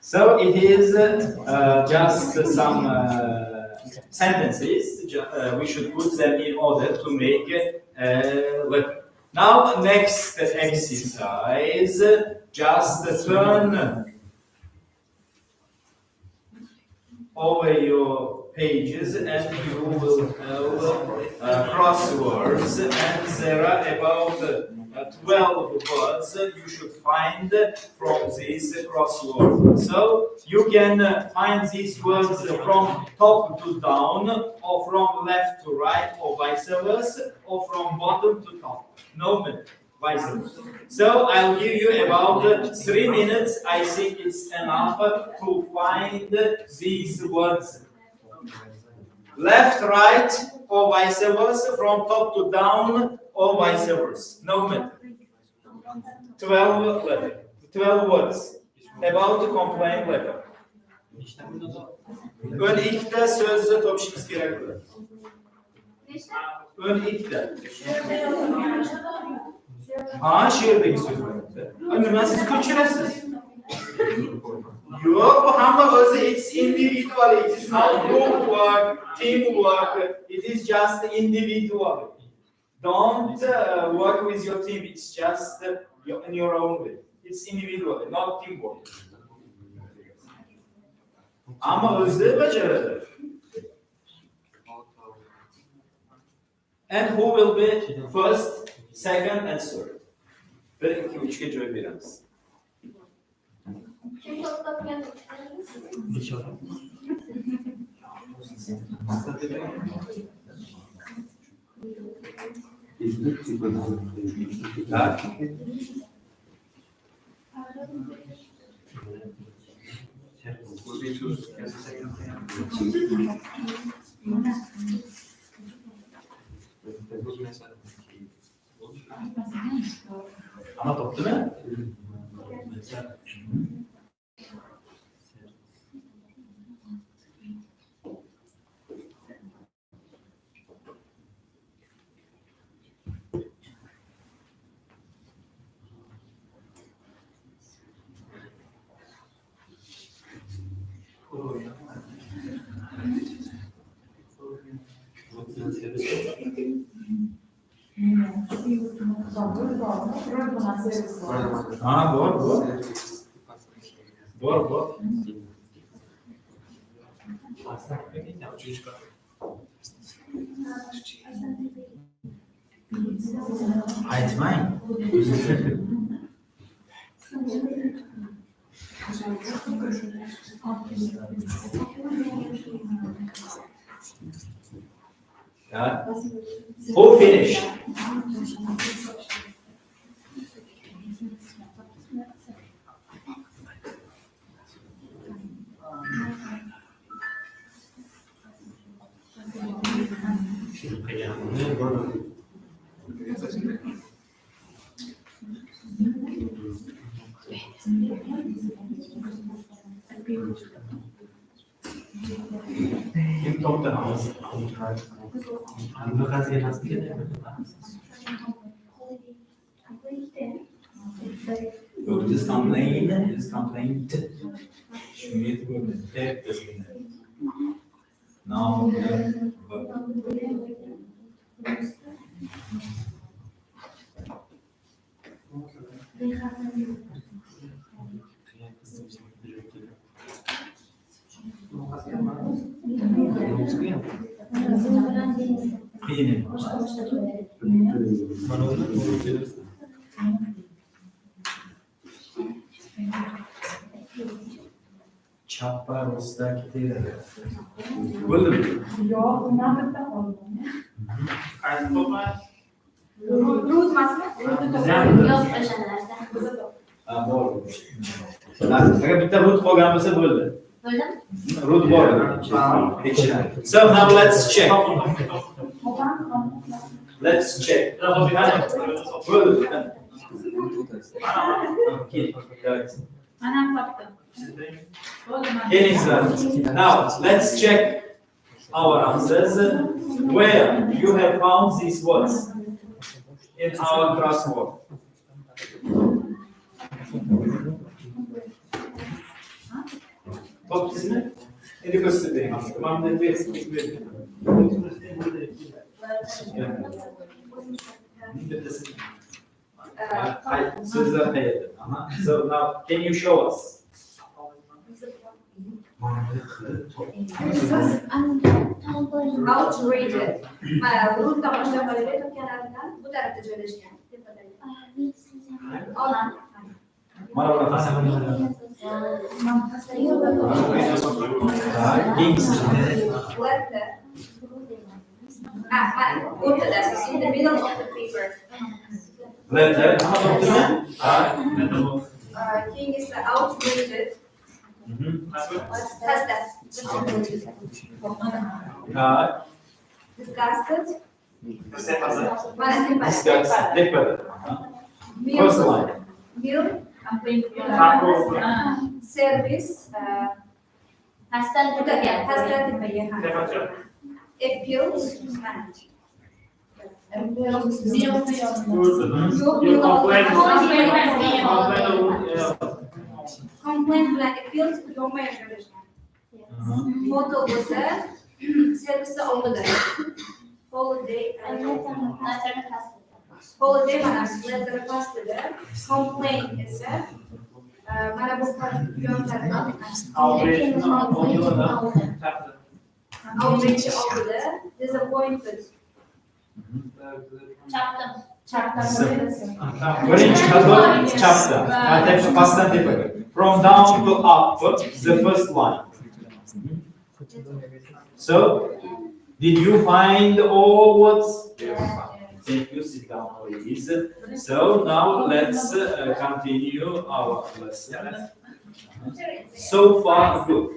Speaker 4: So it is just some sentences. We should put them in order to make letter. Now, next exercise, just turn over your pages and you will have crosswords, and there are about 12 words you should find from this crossword. So you can find these words from top to down, or from left to right, or vice versa, or from bottom to top. No matter, vice versa. So I'll give you about 3 minutes. I think it's enough to find these words. Left, right, or vice versa, from top to down, or vice versa. No matter. 12 words about the complaint letter. Ön ikkita so'zni topishingiz kerak bo'ladi. Ön ikkita. Ha, she'rdagi so'zlarda. Nima siz ko'chirasiz? Yo'q, bu hamma o'zi it's individual. It is not group work, team work. It is just individual. Don't work with your team. It's just in your own way. It's individual, not teamwork. Ama o'zi bajaradi. And who will be first, second, and third? 1, 2, 3 ga joy beramiz.
Speaker 6: Kim to'xtatgan?
Speaker 4: Ama toptu mu? Ah, bor. Aytmang. Yeah. Who finished? Kim toptu hamısı? Yok, this complaint. Şimdi hep desene. Now, Çapar usta gidiyor. Buldu mu?
Speaker 8: Yok, bundan da oldu.
Speaker 2: Qaysi to'pmas?
Speaker 8: Rut emasmi?
Speaker 6: Yoz o'shalarda.
Speaker 4: Ha, bor. Agar bitta root qolgan bo'lsa bo'ldi.
Speaker 6: Bo'ldimi?
Speaker 4: Root bor. So now let's check. Let's check. Bo'ldi.
Speaker 8: Anam topdi.
Speaker 4: Now let's check our answers. Where you have found these words in our crossword? Topdingizmi? So now, can you show us?
Speaker 5: Outrated. Grupta başta böyle top kenarından bu tarafta çalışkan. Ortada, in the middle of the paper.
Speaker 4: Letter.
Speaker 5: King is outrated. Has that. Disgusted.
Speaker 4: First line.
Speaker 5: Bill. Service. Hastan appealed. Complaint bilen appealed yormaya görüşen. Moto bo'lsa servisi oldida. Holiday mana letter pastida. Complaint esa mana bu yöntemden outrage oldida. Disappointed.
Speaker 4: From down to up, the first line. So, did you find all words? Thank you. Sit down, please. So now let's continue our lesson. So far, good.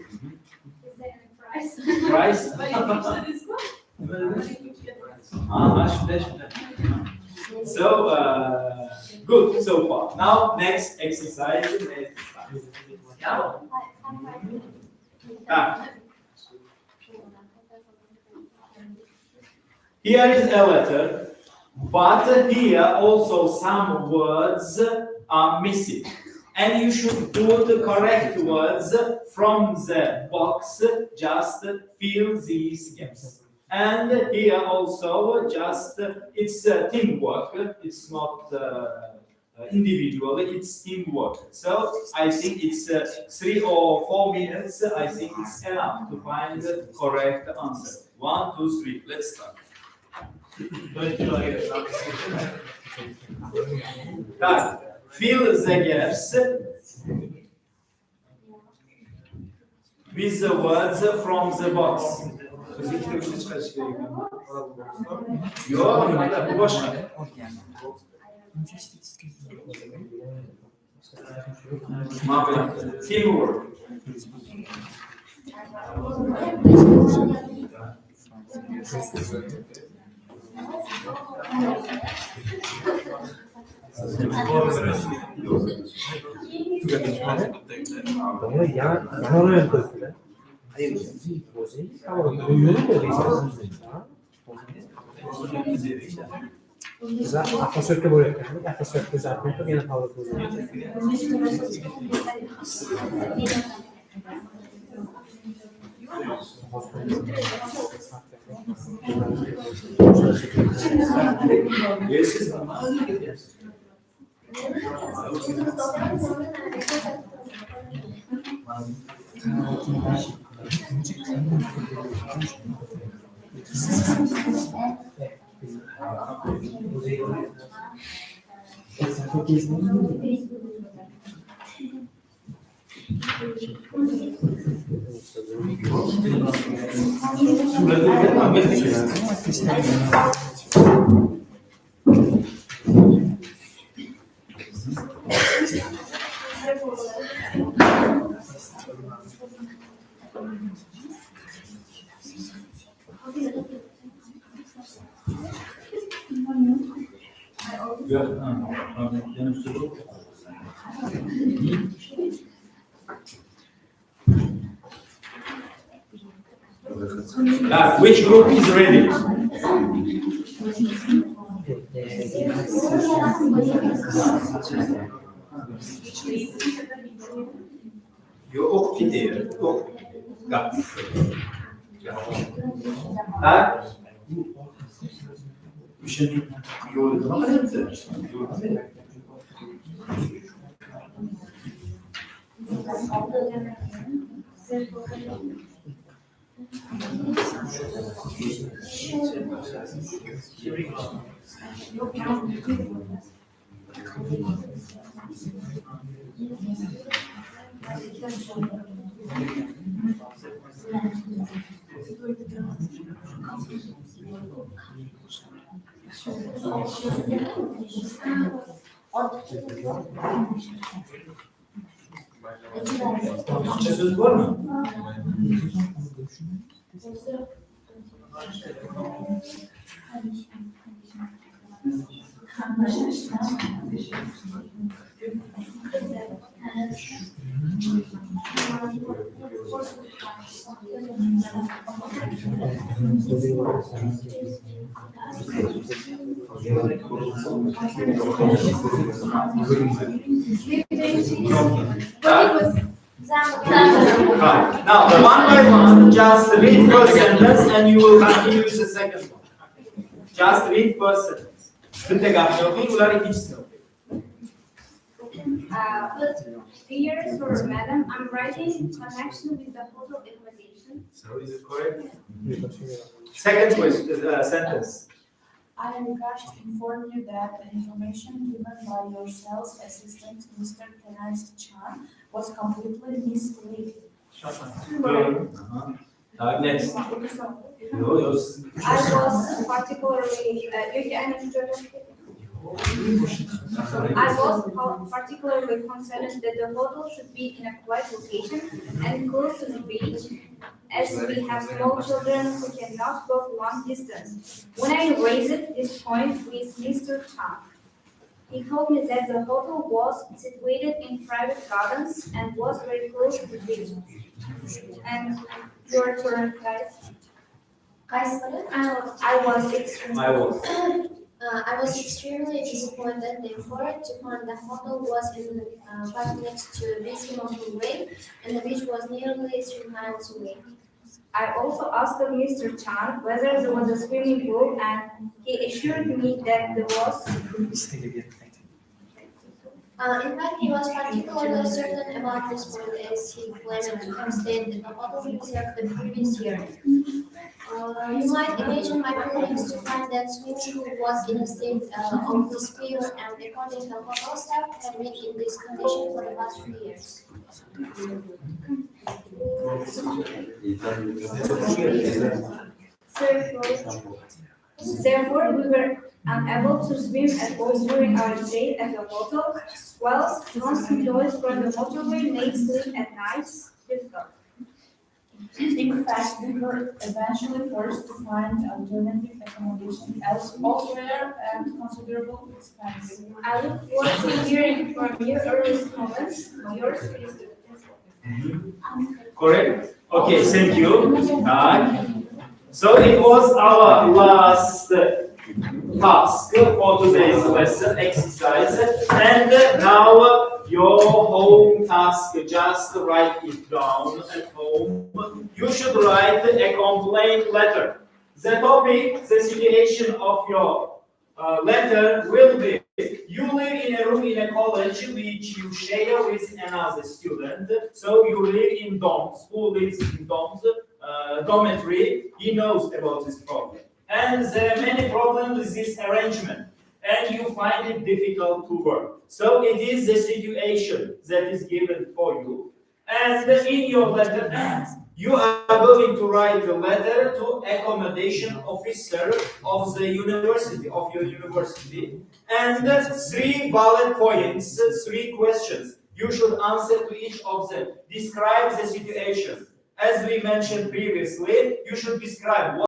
Speaker 4: Price? So good so far. Now next exercise. Here is a letter, but here also some words are missing. And you should put the correct words from the box, just fill these gaps. And here also just, it's teamwork, it's not individual, it's teamwork. So I think it's 3 or 4 minutes, I think it's enough to find the correct answer. 1, 2, 3, let's start. Fill the gaps with the words from the box. Teamwork. Yes. Which group is ready? You ochiq. Tak? Türkçe söz var mı? Right. Now, one by one, just read first sentence and you will continue with the second one. Just read first sentence.
Speaker 5: Dear Sir, Madam, I'm writing in connection with the hotel accommodation.
Speaker 4: So, is it correct? Second question, sentence.
Speaker 8: I am request to inform you that the information given by your sales assistant, Mr. Terence Chan, was completely misleading.
Speaker 4: Next.
Speaker 5: I was particularly, I was particularly concerned that the hotel should be in a quiet location and close to the beach, as we have small children who cannot go long distance. When I raised this point with Mr. Chan, he told me that the hotel was situated in private gardens and was very close to the beach. And your turn, guys. I
Speaker 6: was extremely disappointed, therefore, to find the hotel was in right next to a busy motorway and the beach was nearly 3 miles away.
Speaker 5: I also asked Mr. Chan whether there was a swimming pool, and he assured me that there was.
Speaker 6: In fact, he was particularly certain about this point as he claimed to have stayed at the hotel himself the previous year. You might imagine my feelings to find that swimming pool was in a state of despair, and according to hotel staff, had been in this condition for the past 3 years.
Speaker 5: Therefore, we were unable to swim at all during our stay at the hotel, whilst constant noise from the motorway made sleep at nights difficult.
Speaker 8: In fact, we were eventually forced to find alternative accommodation elsewhere at considerable expense.
Speaker 5: I look forward to hearing from you earliest comments. Yours is
Speaker 4: Correct? Okay, thank you. So it was our last task for today's lesson exercise, and now your home task, just write it down at home. You should write a complaint letter. The topic, the situation of your letter will be: you live in a room in a college which you share with another student. So you live in dorms. Who lives in dorms? Dormitory. He knows about this problem. And there are many problems with this arrangement, and you find it difficult to work. So it is the situation that is given for you. And in your letter, you are going to write a letter to accommodation officer of the university, of your university, and 3 bullet points, 3 questions. You should answer to each of them. Describe the situation. As we mentioned previously, you should describe what